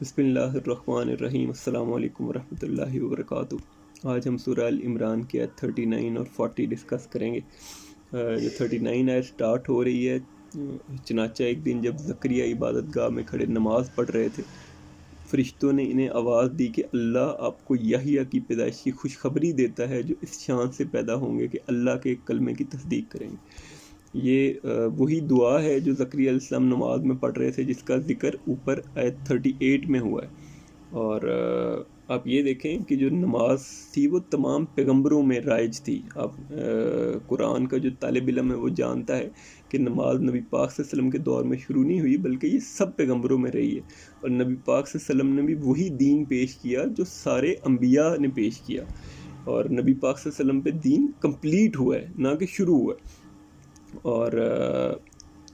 بسم اللہ الرحمن الرحیم۔ السلام علیکم ورحمۃ اللہ وبرکاتہ۔ آج ہم سورہ العمران کی آیت 39 اور 40 ڈسکس کریں گے۔ جو 39 آیت سٹارٹ ہو رہی ہے، چنانچہ ایک دن جب زکریا عبادت گاہ میں کھڑے نماز پڑھ رہے تھے، فرشتوں نے انہیں آواز دی کہ اللہ آپ کو یحییٰ کی پیدائش کی خوشخبری دیتا ہے جو اس شان سے پیدا ہوں گے کہ اللہ کے کلمے کی تصدیق کریں گے۔ یہ وہی دعا ہے جو زکریا علیہ السلام نماز میں پڑھ رہے تھے، جس کا ذکر اوپر آیت 38 میں ہوا ہے۔ اور آپ یہ دیکھیں کہ جو نماز تھی وہ تمام پیغمبروں میں رائج تھی۔ آپ قرآن کا جو طالب علم ہے وہ جانتا ہے کہ نماز نبی پاک صلی اللہ علیہ وسلم کے دور میں شروع نہیں ہوئی، بلکہ یہ سب پیغمبروں میں رہی ہے، اور نبی پاک صلی اللہ علیہ وسلم نے بھی وہی دین پیش کیا جو سارے انبیاء نے پیش کیا، اور نبی پاک صلی اللہ علیہ وسلم پہ دین کمپلیٹ ہوا ہے، نہ کہ شروع ہوا ہے۔ اور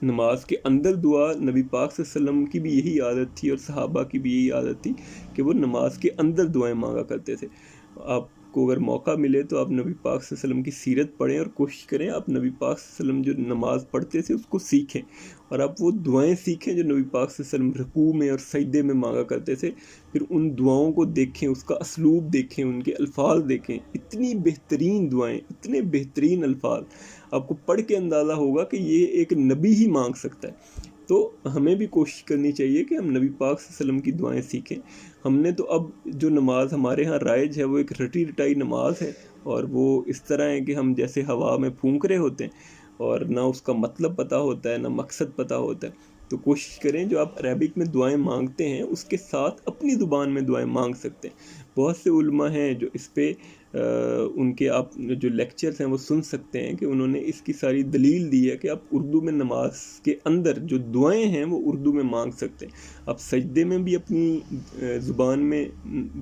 نماز کے اندر دعا نبی پاک صلی اللہ علیہ وسلم کی بھی یہی عادت تھی، اور صحابہ کی بھی یہی عادت تھی کہ وہ نماز کے اندر دعائیں مانگا کرتے تھے۔ آپ کو اگر موقع ملے تو آپ نبی پاک صلی اللہ علیہ وسلم کی سیرت پڑھیں، اور کوشش کریں آپ نبی پاک صلی اللہ علیہ وسلم جو نماز پڑھتے تھے اس کو سیکھیں، اور آپ وہ دعائیں سیکھیں جو نبی پاک صلی اللہ علیہ وسلم رکوع میں اور سجدے میں مانگا کرتے تھے۔ پھر ان دعاؤں کو دیکھیں، اس کا اسلوب دیکھیں، ان کے الفاظ دیکھیں، اتنی بہترین دعائیں، اتنے بہترین الفاظ، آپ کو پڑھ کے اندازہ ہوگا کہ یہ ایک نبی ہی مانگ سکتا ہے۔ تو ہمیں بھی کوشش کرنی چاہیے کہ ہم نبی پاک صلی اللہ علیہ وسلم کی دعائیں سیکھیں۔ ہم نے تو اب جو نماز ہمارے ہاں رائج ہے وہ ایک رٹی رٹائی نماز ہے، اور وہ اس طرح ہے کہ ہم جیسے ہوا میں پھونک رہے ہوتے ہیں، اور نہ اس کا مطلب پتہ ہوتا ہے، نہ مقصد پتہ ہوتا ہے۔ تو کوشش کریں جو آپ عربک میں دعائیں مانگتے ہیں اس کے ساتھ اپنی زبان میں دعائیں مانگ سکتے ہیں۔ بہت سے علماء ہیں جو اس پہ ان کے آپ جو لیکچرز ہیں وہ سن سکتے ہیں کہ انہوں نے اس کی ساری دلیل دی ہے کہ آپ اردو میں نماز کے اندر جو دعائیں ہیں وہ اردو میں مانگ سکتے ہیں۔ آپ سجدے میں بھی اپنی زبان میں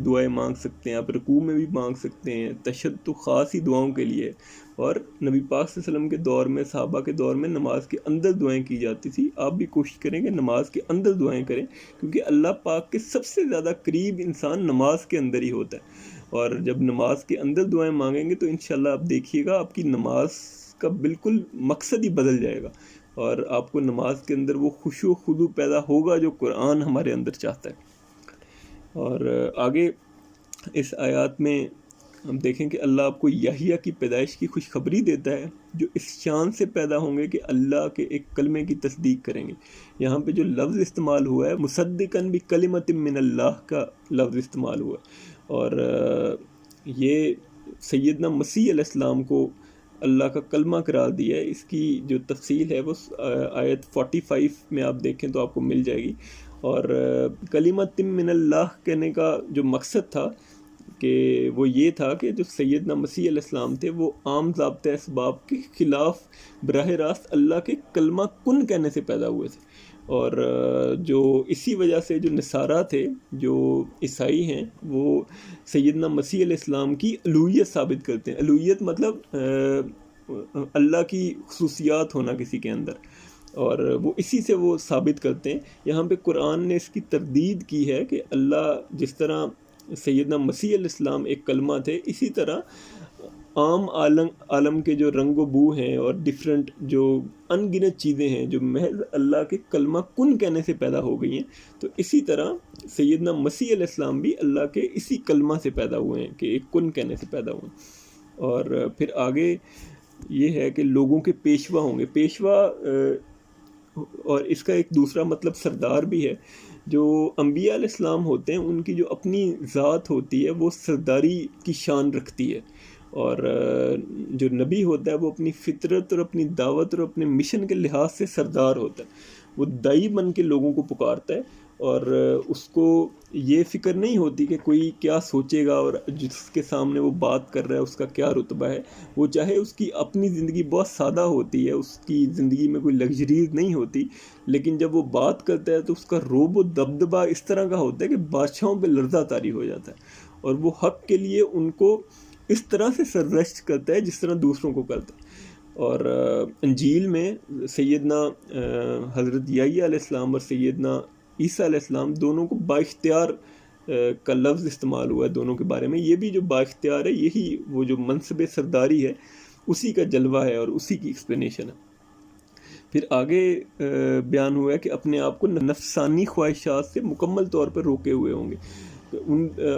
دعائیں مانگ سکتے ہیں، آپ رکوع میں بھی مانگ سکتے ہیں۔ تشہد تو خاص ہی دعاؤں کے لیے، اور نبی پاک صلی اللہ علیہ وسلم کے دور میں، صحابہ کے دور میں نماز کے اندر دعائیں کی جاتی تھی۔ آپ بھی کوشش کریں کہ نماز کے اندر دعائیں کریں، کیونکہ اللہ پاک کے سب سے زیادہ قریب انسان نماز کے اندر ہی ہوتا ہے۔ اور جب نماز کے اندر دعائیں مانگیں گے تو انشاءاللہ آپ دیکھیے گا آپ کی نماز کا بالکل مقصد ہی بدل جائے گا، اور آپ کو نماز کے اندر وہ خشوع و خضوع پیدا ہوگا جو قرآن ہمارے اندر چاہتا ہے۔ اور آگے اس آیات میں ہم دیکھیں کہ اللہ آپ کو یحییٰ کی پیدائش کی خوشخبری دیتا ہے جو اس شان سے پیدا ہوں گے کہ اللہ کے ایک کلمے کی تصدیق کریں گے۔ یہاں پہ جو لفظ استعمال ہوا ہے مصدقاً بکلمۃ من اللہ کا لفظ استعمال ہوا ہے، اور یہ سیدنا مسیح علیہ السلام کو اللہ کا کلمہ قرار دیا ہے۔ اس کی جو تفصیل ہے وہ آیت 45 میں آپ دیکھیں تو آپ کو مل جائے گی۔ اور کلمۃ من اللہ کہنے کا جو مقصد تھا کہ وہ یہ تھا کہ جو سیدنا مسیح علیہ السلام تھے وہ عام ضابطۂ اسباب کے خلاف براہ راست اللہ کے کلمہ کن کہنے سے پیدا ہوئے تھے، اور جو اسی وجہ سے جو نصارہ تھے، جو عیسائی ہیں، وہ سیدنا مسیح علیہ السلام کی الوہیت ثابت کرتے ہیں۔ الوہیت مطلب اللہ کی خصوصیات ہونا کسی کے اندر، اور وہ اسی سے وہ ثابت کرتے ہیں۔ یہاں پہ قرآن نے اس کی تردید کی ہے کہ اللہ جس طرح سیدنا مسیح علیہ السلام ایک کلمہ تھے، اسی طرح عام عالم کے جو رنگ و بو ہیں اور ڈیفرنٹ جو ان گنت چیزیں ہیں جو محض اللہ کے کلمہ کن کہنے سے پیدا ہو گئی ہیں، تو اسی طرح سیدنا مسیح علیہ السلام بھی اللہ کے اسی کلمہ سے پیدا ہوئے ہیں کہ ایک کن کہنے سے پیدا ہوئے ہیں۔ اور پھر آگے یہ ہے کہ لوگوں کے پیشوا ہوں گے۔ پیشوا اور اس کا ایک دوسرا مطلب سردار بھی ہے۔ جو انبیاء علیہ السلام ہوتے ہیں ان کی جو اپنی ذات ہوتی ہے وہ سرداری کی شان رکھتی ہے، اور جو نبی ہوتا ہے وہ اپنی فطرت اور اپنی دعوت اور اپنے مشن کے لحاظ سے سردار ہوتا ہے۔ وہ داعی بن کے لوگوں کو پکارتا ہے، اور اس کو یہ فکر نہیں ہوتی کہ کوئی کیا سوچے گا، اور جس کے سامنے وہ بات کر رہا ہے اس کا کیا رتبہ ہے۔ وہ چاہے اس کی اپنی زندگی بہت سادہ ہوتی ہے، اس کی زندگی میں کوئی لگژریز نہیں ہوتی، لیکن جب وہ بات کرتا ہے تو اس کا روب و دبدبہ اس طرح کا ہوتا ہے کہ بادشاہوں پہ لرزہ طاری ہو جاتا ہے، اور وہ حق کے لیے ان کو اس طرح سے سررشت کرتا ہے جس طرح دوسروں کو کرتا ہے۔ اور انجیل میں سیدنا حضرت یحییٰ علیہ السلام اور سیدنا عیسیٰ علیہ السلام دونوں کو بااختیار کا لفظ استعمال ہوا ہے دونوں کے بارے میں۔ یہ بھی جو بااختیار ہے یہی وہ جو منصب سرداری ہے اسی کا جلوہ ہے اور اسی کی ایکسپلینیشن ہے۔ پھر آگے بیان ہوا ہے کہ اپنے آپ کو نفسانی خواہشات سے مکمل طور پر روکے ہوئے ہوں گے۔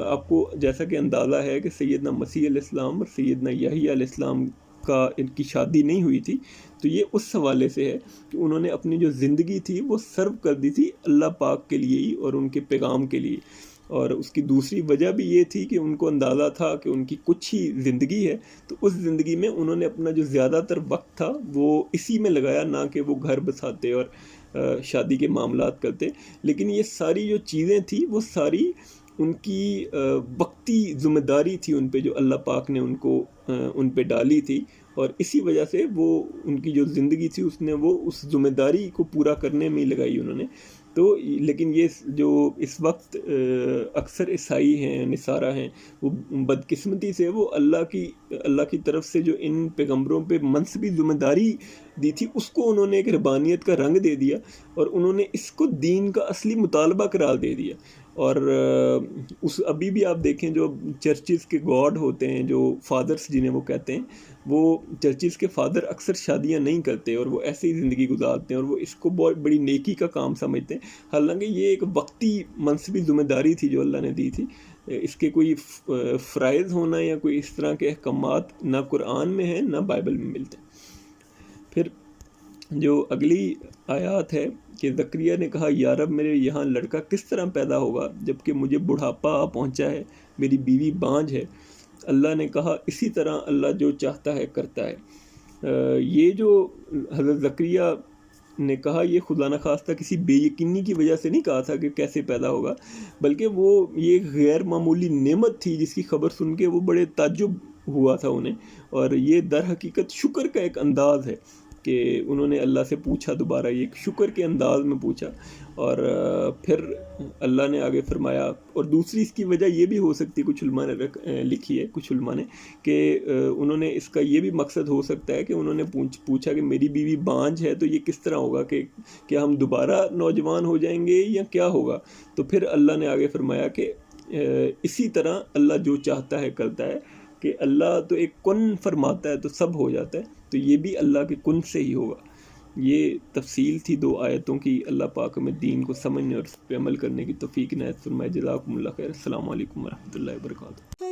آپ کو جیسا کہ اندازہ ہے کہ سیدنا مسیح علیہ السلام اور سیدنا یحییٰ علیہ السلام کا ان کی شادی نہیں ہوئی تھی، تو یہ اس حوالے سے ہے کہ انہوں نے اپنی جو زندگی تھی وہ سرو کر دی تھی اللہ پاک کے لیے ہی اور ان کے پیغام کے لیے۔ اور اس کی دوسری وجہ بھی یہ تھی کہ ان کو اندازہ تھا کہ ان کی کچھ ہی زندگی ہے، تو اس زندگی میں انہوں نے اپنا جو زیادہ تر وقت تھا وہ اسی میں لگایا، نہ کہ وہ گھر بساتے اور شادی کے معاملات کرتے۔ لیکن یہ ساری جو چیزیں تھیں وہ ساری ان کی وقتی ذمہ داری تھی ان پہ، جو اللہ پاک نے ان پہ ڈالی تھی، اور اسی وجہ سے وہ ان کی جو زندگی تھی وہ اس ذمہ داری کو پورا کرنے میں ہی لگائی انہوں نے۔ تو لیکن یہ جو اس وقت اکثر عیسائی ہیں، نصارہ ہیں، وہ بدقسمتی سے وہ اللہ کی طرف سے جو ان پیغمبروں پہ منصبی ذمہ داری دی تھی، اس کو انہوں نے ایک رہبانیت کا رنگ دے دیا، اور انہوں نے اس کو دین کا اصلی مطالبہ قرار دے دیا۔ اور ابھی بھی آپ دیکھیں جو چرچز کے گاڈ ہوتے ہیں، جو فادرز جنہیں وہ کہتے ہیں، وہ چرچز کے فادر اکثر شادیاں نہیں کرتے اور وہ ایسے ہی زندگی گزارتے ہیں، اور وہ اس کو بہت بڑی نیکی کا کام سمجھتے ہیں، حالانکہ یہ ایک وقتی منصبی ذمہ داری تھی جو اللہ نے دی تھی۔ اس کے کوئی فرائض ہونا یا کوئی اس طرح کے احکامات نہ قرآن میں ہیں نہ بائبل میں ملتے ہیں۔ پھر جو اگلی آیات ہے کہ زکریا نے کہا، یا رب میرے یہاں لڑکا کس طرح پیدا ہوگا جبکہ مجھے بڑھاپا آ پہنچا ہے، میری بیوی بانجھ ہے۔ اللہ نے کہا، اسی طرح اللہ جو چاہتا ہے کرتا ہے۔ یہ جو حضرت زکریا نے کہا، یہ خدا نخواستہ کسی بے یقینی کی وجہ سے نہیں کہا تھا کہ کیسے پیدا ہوگا، بلکہ یہ غیر معمولی نعمت تھی جس کی خبر سن کے وہ بڑے تعجب ہوا تھا انہیں، اور یہ در حقیقت شکر کا ایک انداز ہے کہ انہوں نے اللہ سے پوچھا، دوبارہ یہ ایک شکر کے انداز میں پوچھا۔ اور پھر اللہ نے آگے فرمایا، اور دوسری اس کی وجہ یہ بھی ہو سکتی، کچھ علماء نے لکھی ہے کہ انہوں نے اس کا یہ بھی مقصد ہو سکتا ہے کہ انہوں نے پوچھا کہ میری بیوی بانجھ ہے تو یہ کس طرح ہوگا، کہ کیا ہم دوبارہ نوجوان ہو جائیں گے یا کیا ہوگا؟ تو پھر اللہ نے آگے فرمایا کہ اسی طرح اللہ جو چاہتا ہے کرتا ہے، کہ اللہ تو ایک کن فرماتا ہے تو سب ہو جاتا ہے، تو یہ بھی اللہ کے کن سے ہی ہوگا۔ یہ تفصیل تھی 2 آیتوں کی۔ اللہ پاک ہمیں دین کو سمجھنے اور اس پہ عمل کرنے کی توفیق عنایت فرمائے۔ جزاکم اللہ خیر۔ السلام علیکم ورحمۃ اللہ وبرکاتہ۔